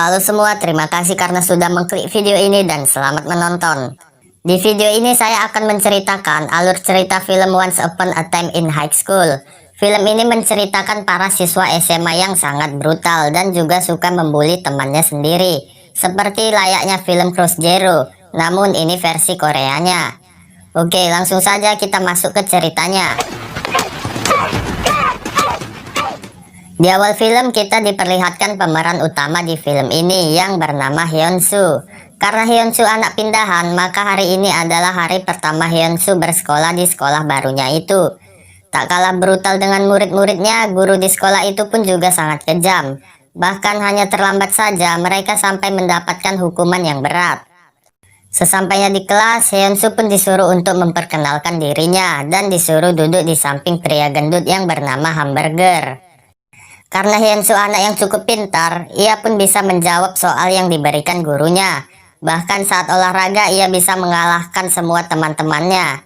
Halo semua, terima kasih karena sudah mengklik video ini dan selamat menonton. Di video ini saya akan menceritakan alur cerita film Once Upon a Time in High School. Film ini menceritakan para siswa SMA yang sangat brutal dan juga suka membuli temannya sendiri. Seperti layaknya film Cross Zero, namun ini versi Koreanya. Oke, langsung saja kita masuk ke ceritanya. Di awal film kita diperlihatkan pemeran utama di film ini yang bernama Hyun-soo. Karena Hyun-soo anak pindahan, maka hari ini adalah hari pertama Hyun-soo bersekolah di sekolah barunya itu. Tak kalah brutal dengan murid-muridnya, guru di sekolah itu pun juga sangat kejam. Bahkan hanya terlambat saja mereka sampai mendapatkan hukuman yang berat. Sesampainya di kelas, Hyun-soo pun disuruh untuk memperkenalkan dirinya dan disuruh duduk di samping pria gendut yang bernama Hamburger. Karena Hyun-soo anak yang cukup pintar, ia pun bisa menjawab soal yang diberikan gurunya. Bahkan saat olahraga ia bisa mengalahkan semua teman-temannya.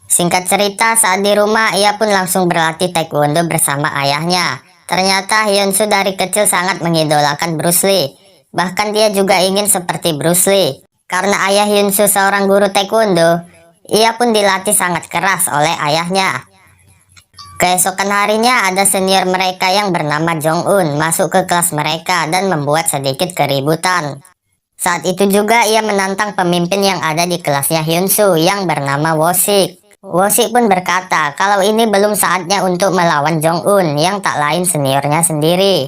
Singkat cerita, saat di rumah ia pun langsung berlatih taekwondo bersama ayahnya. Ternyata Hyun-soo dari kecil sangat mengidolakan Bruce Lee. Bahkan dia juga ingin seperti Bruce Lee. Karena ayah Hyun-soo seorang guru taekwondo, ia pun dilatih sangat keras oleh ayahnya. Keesokan harinya ada senior mereka yang bernama Jong-un masuk ke kelas mereka dan membuat sedikit keributan. Saat itu juga ia menantang pemimpin yang ada di kelasnya Hyun-soo yang bernama Wo-sik. Wo-sik pun berkata kalau ini belum saatnya untuk melawan Jong-un yang tak lain seniornya sendiri.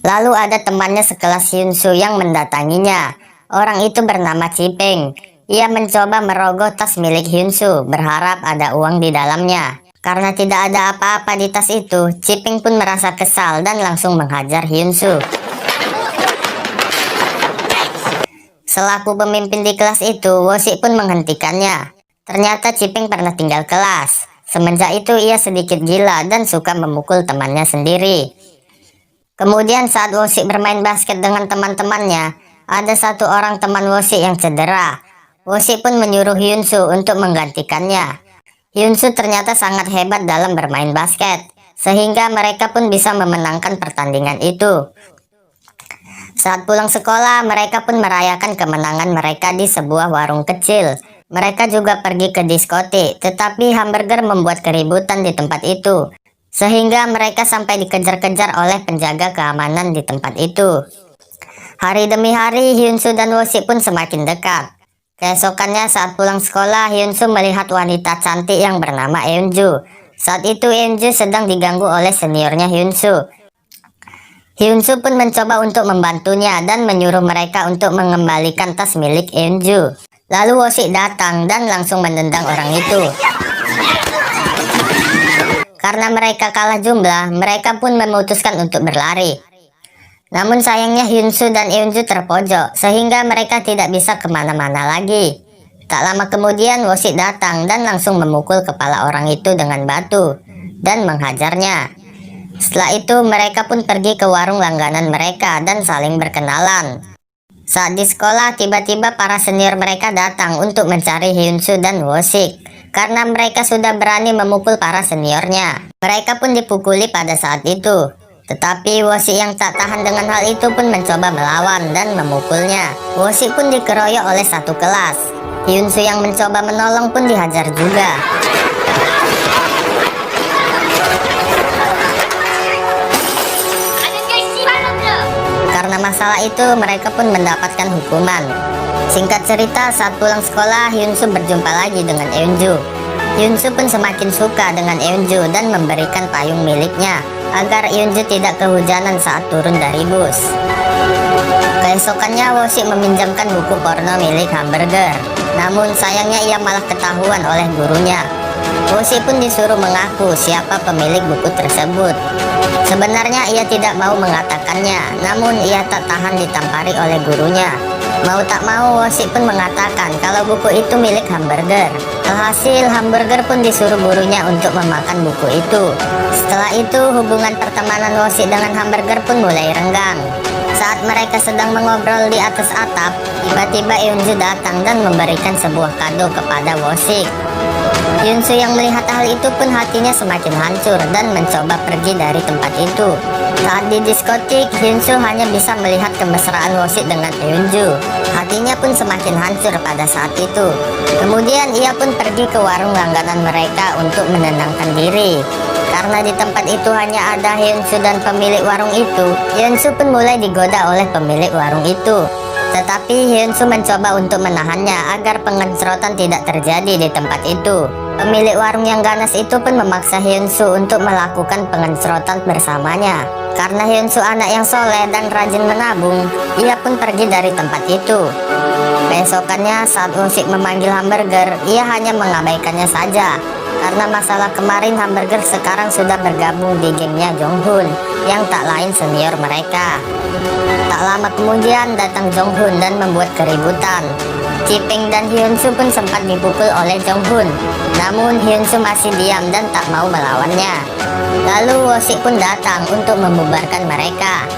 Lalu ada temannya sekelas Hyun-soo yang mendatanginya. Orang itu bernama Chipeng. Ia mencoba merogoh tas milik Hyun-soo, berharap ada uang di dalamnya. Karena tidak ada apa-apa di tas itu, Chipeng pun merasa kesal dan langsung menghajar Hyun-soo. Selaku pemimpin di kelas itu, Wo-sik pun menghentikannya. Ternyata Chipeng pernah tinggal kelas. Semenjak itu ia sedikit gila dan suka memukul temannya sendiri. Kemudian saat Wo-sik bermain basket dengan teman-temannya, ada satu orang teman Wo-sik yang cedera. Wo-sik pun menyuruh Hyun-soo untuk menggantikannya. Hyun-soo ternyata sangat hebat dalam bermain basket, sehingga mereka pun bisa memenangkan pertandingan itu. Saat pulang sekolah, mereka pun merayakan kemenangan mereka di sebuah warung kecil. Mereka juga pergi ke diskotik, tetapi Hamburger membuat keributan di tempat itu, sehingga mereka sampai dikejar-kejar oleh penjaga keamanan di tempat itu. Hari demi hari, Hyun-soo dan Wo-sik pun semakin dekat. Keesokannya saat pulang sekolah, Hyun-soo melihat wanita cantik yang bernama Eun-ju. Saat itu Eun-ju sedang diganggu oleh seniornya Hyun-soo. Hyun-soo pun mencoba untuk membantunya dan menyuruh mereka untuk mengembalikan tas milik Eun-ju. Lalu Wo-sik datang dan langsung menendang orang itu. Karena mereka kalah jumlah, mereka pun memutuskan untuk berlari. Namun sayangnya Hyun-soo dan Eun-ju terpojok, sehingga mereka tidak bisa kemana-mana lagi. Tak lama kemudian Wo-sik datang dan langsung memukul kepala orang itu dengan batu dan menghajarnya. Setelah itu mereka pun pergi ke warung langganan mereka dan saling berkenalan. Saat di sekolah, tiba-tiba para senior mereka datang untuk mencari Hyun-soo dan Wo-sik. Karena mereka sudah berani memukul para seniornya, mereka pun dipukuli pada saat itu. Tetapi Wo-sik yang tak tahan dengan hal itu pun mencoba melawan dan memukulnya. Wo-sik pun dikeroyok oleh satu kelas. Hyun-soo yang mencoba menolong pun dihajar juga. Karena masalah itu mereka pun mendapatkan hukuman. Singkat cerita, saat pulang sekolah, Hyun-soo berjumpa lagi dengan Eun-ju. Hyun-soo pun semakin suka dengan Eun-ju dan memberikan payung miliknya agar Eun-ju tidak kehujanan saat turun dari bus. Keesokannya Wo-sik meminjamkan buku porno milik Hamburger. Namun sayangnya ia malah ketahuan oleh gurunya. Wo-sik pun disuruh mengaku siapa pemilik buku tersebut. Sebenarnya ia tidak mau mengatakannya, namun ia tak tahan ditampari oleh gurunya. Mau tak mau Wo-sik pun mengatakan kalau buku itu milik Hamburger. Alhasil Hamburger pun disuruh gurunya untuk memakan buku itu. Setelah itu hubungan pertemanan Wo-sik dengan Hamburger pun mulai renggang. Saat Saat mereka sedang mengobrol di atas atap, tiba-tiba Eunju datang dan memberikan sebuah kado kepada Woshik. Hyunsu yang melihat hal itu pun hatinya semakin hancur dan mencoba pergi dari tempat itu. Saat di diskotik, Hyunsu hanya bisa melihat kemesraan Woshik dengan Eunju. Hatinya pun semakin hancur pada saat itu. Kemudian ia pun pergi ke warung langganan mereka untuk menenangkan diri. Karena di tempat itu hanya ada Hyunsu dan pemilik warung itu, Hyunsu pun mulai digoda oleh pemilik warung itu. Tetapi Hyunsu mencoba untuk menahannya agar pengencrotan tidak terjadi di tempat itu. Pemilik warung yang ganas itu pun memaksa Hyunsu untuk melakukan pengencrotan bersamanya. Karena Hyunsu anak yang soleh dan rajin menabung, ia pun pergi dari tempat itu. Besokannya saat Woshik memanggil Hamburger, ia hanya mengabaikannya saja. Karena masalah kemarin, Hamburger sekarang sudah bergabung di gengnya Jonghoon yang tak lain senior mereka. Tak lama kemudian datang Jonghoon dan membuat keributan. Jiping dan Hyunsu pun sempat dipukul oleh Jonghoon. Namun Hyunsu masih diam dan tak mau melawannya. Lalu Woshik pun datang untuk membubarkan mereka.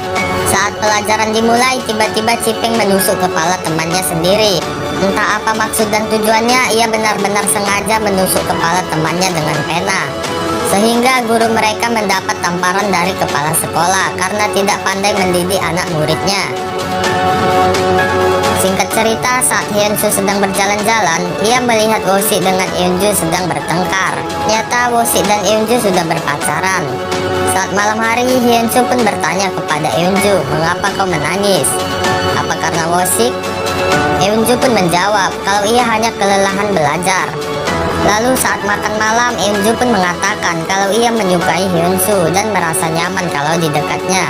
Saat pelajaran dimulai, tiba-tiba Jiping menusuk kepala temannya sendiri. Entah apa maksud dan tujuannya, ia benar-benar sengaja menusuk kepala temannya dengan pena. Sehingga guru mereka mendapat tamparan dari kepala sekolah karena tidak pandai mendidik anak muridnya. Singkat cerita, saat Hyunsu sedang berjalan-jalan, ia melihat Woshik dengan Eunju sedang bertengkar. Nyata Woshik dan Eunju sudah berpacaran. Saat malam hari, Hyunsu pun bertanya kepada Eunju, "Mengapa kau menangis? Apa karena Woshik?" Eunju pun menjawab kalau ia hanya kelelahan belajar. Lalu saat makan malam, Eunju pun mengatakan kalau ia menyukai Hyunsu dan merasa nyaman kalau di dekatnya.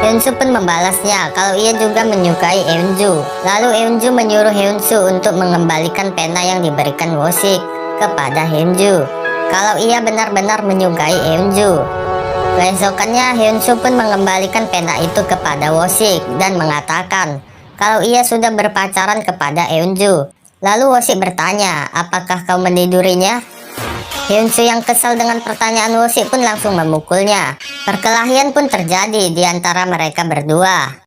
Hyunsu pun membalasnya kalau ia juga menyukai Eunju. Lalu Eunju menyuruh Hyunsu untuk mengembalikan pena yang diberikan Woshik kepada Hyunju kalau ia benar-benar menyukai Eunju. Besokannya Hyunsu pun mengembalikan pena itu kepada Woshik dan mengatakan kalau ia sudah berpacaran kepada Eunju. Lalu Woshik bertanya, "Apakah kau menidurinya?" Hyunsu yang kesal dengan pertanyaan Woshik pun langsung memukulnya. Perkelahian pun terjadi di antara mereka berdua.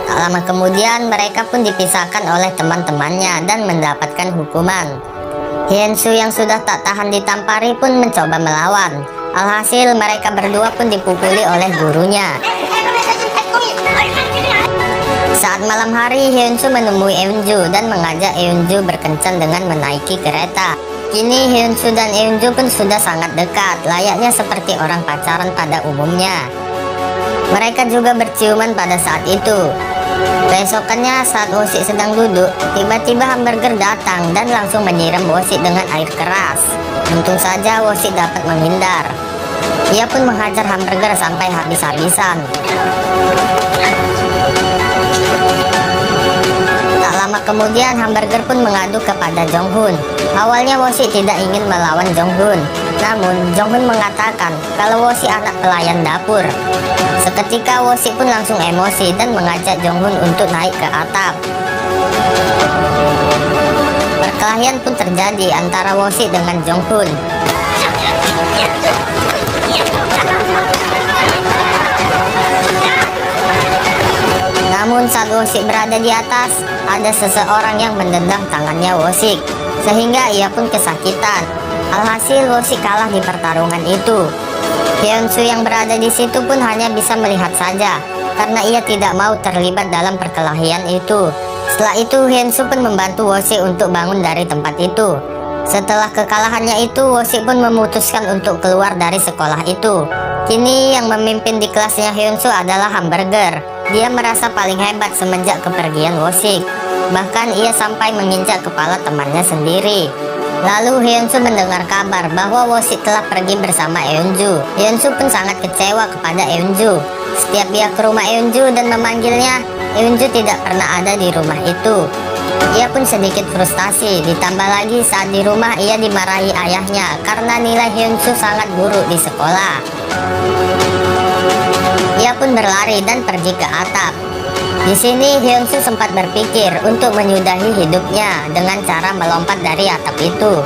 Tak lama kemudian mereka pun dipisahkan oleh teman-temannya dan mendapatkan hukuman. Hyunsu yang sudah tak tahan ditampari pun mencoba melawan. Alhasil mereka berdua pun dipukuli oleh gurunya. Saat malam hari, Hyunsu menemui Eunju dan mengajak Eunju berkencan dengan menaiki kereta. Kini Hyunsu dan Eunju pun sudah sangat dekat, layaknya seperti orang pacaran pada umumnya. Mereka juga berciuman pada saat itu. Besokannya saat Woshik sedang duduk, tiba-tiba Hamburger datang dan langsung menyiram Woshik dengan air keras. Untung saja Woshik dapat menghindar. Ia pun menghajar Hamburger sampai habis-habisan. Tak lama kemudian Hamburger pun mengadu kepada Jonghoon. Awalnya Woshik tidak ingin melawan Jonghoon, namun Jonghoon mengatakan kalau Woshik anak pelayan dapur. Seketika Woshik pun langsung emosi dan mengajak Jonghoon untuk naik ke atap. Perkelahian pun terjadi antara Woshik dengan Jonghoon. Namun saat Woshik berada di atas, ada seseorang yang menendang tangannya Woshik, sehingga ia pun kesakitan. Alhasil Woshik kalah di pertarungan itu. Hyunsu yang berada di situ pun hanya bisa melihat saja, karena ia tidak mau terlibat dalam perkelahian itu. Setelah itu Hyunsu pun membantu Woshik untuk bangun dari tempat itu. Setelah kekalahannya itu, Woshik pun memutuskan untuk keluar dari sekolah itu. Kini yang memimpin di kelasnya Hyunsu adalah Hamburger. Dia merasa paling hebat semenjak kepergian Woshik. Bahkan ia sampai menginjak kepala temannya sendiri. Lalu Hyunsu mendengar kabar bahwa Woshik telah pergi bersama Eunju. Hyunsu pun sangat kecewa kepada Eunju. Setiap dia ke rumah Eunju dan memanggilnya, Eunju tidak pernah ada di rumah itu. Ia pun sedikit frustasi, ditambah lagi saat di rumah ia dimarahi ayahnya karena nilai Hyunsu sangat buruk di sekolah. Ia pun berlari dan pergi ke atap. Di sini Hyunsu sempat berpikir untuk menyudahi hidupnya dengan cara melompat dari atap itu.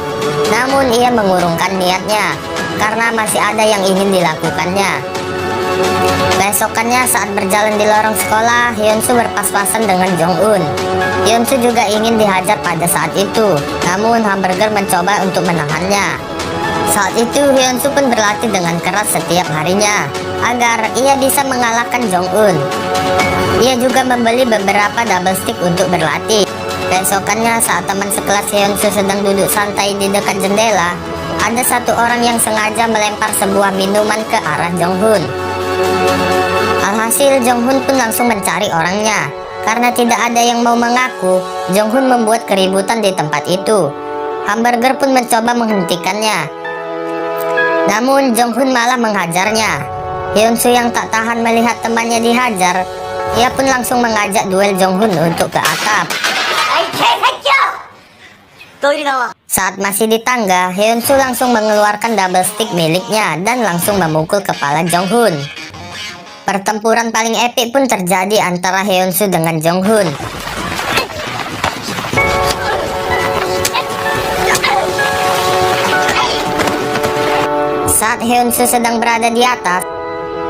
Namun ia mengurungkan niatnya. karena masih ada yang ingin dilakukannya. Besokannya saat berjalan di lorong sekolah, Hyunsu berpas-pasan dengan Jong-un. Hyunsu juga ingin dihajar pada saat itu, namun hamburger mencoba untuk menahannya. Saat itu Hyunsu pun berlatih dengan keras setiap harinya agar ia bisa mengalahkan Jong-un. Ia juga membeli beberapa double stick untuk berlatih. Besokannya saat teman sekelas Hyunsu sedang duduk santai di dekat jendela, ada satu orang yang sengaja melempar sebuah minuman ke arah Jong-hun. Alhasil Jong-hun pun langsung mencari orangnya. Karena tidak ada yang mau mengaku, Jong-hun membuat keributan di tempat itu. Hamburger pun mencoba menghentikannya, namun Jong-hun malah menghajarnya. Hyunsu yang tak tahan melihat temannya dihajar, ia pun langsung mengajak duel Jong-hun untuk ke atap. Saat masih di tangga, Hyunsu langsung mengeluarkan double stick miliknya dan langsung memukul kepala Jong-hun. Pertempuran paling epik pun terjadi antara Hyunsu dengan Jong-hun. Saat Hyunsu sedang berada di atas,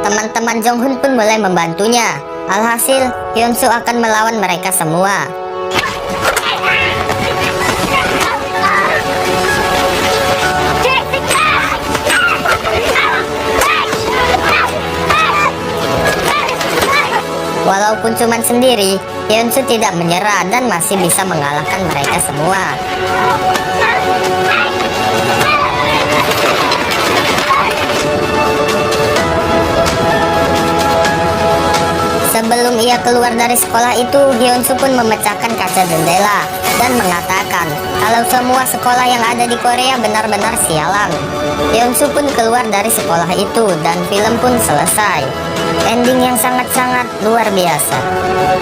teman-teman Jong-hun pun mulai membantunya. Alhasil, Hyunsu akan melawan mereka semua. Walaupun cuma sendiri, Hyunsu tidak menyerah dan masih bisa mengalahkan mereka semua. Sebelum ia keluar dari sekolah itu, Hyunsu pun memecahkan kaca jendela dan mengatakan kalau semua sekolah yang ada di Korea benar-benar sialan. Hyunsu pun keluar dari sekolah itu dan film pun selesai. Ending yang sangat-sangat luar biasa.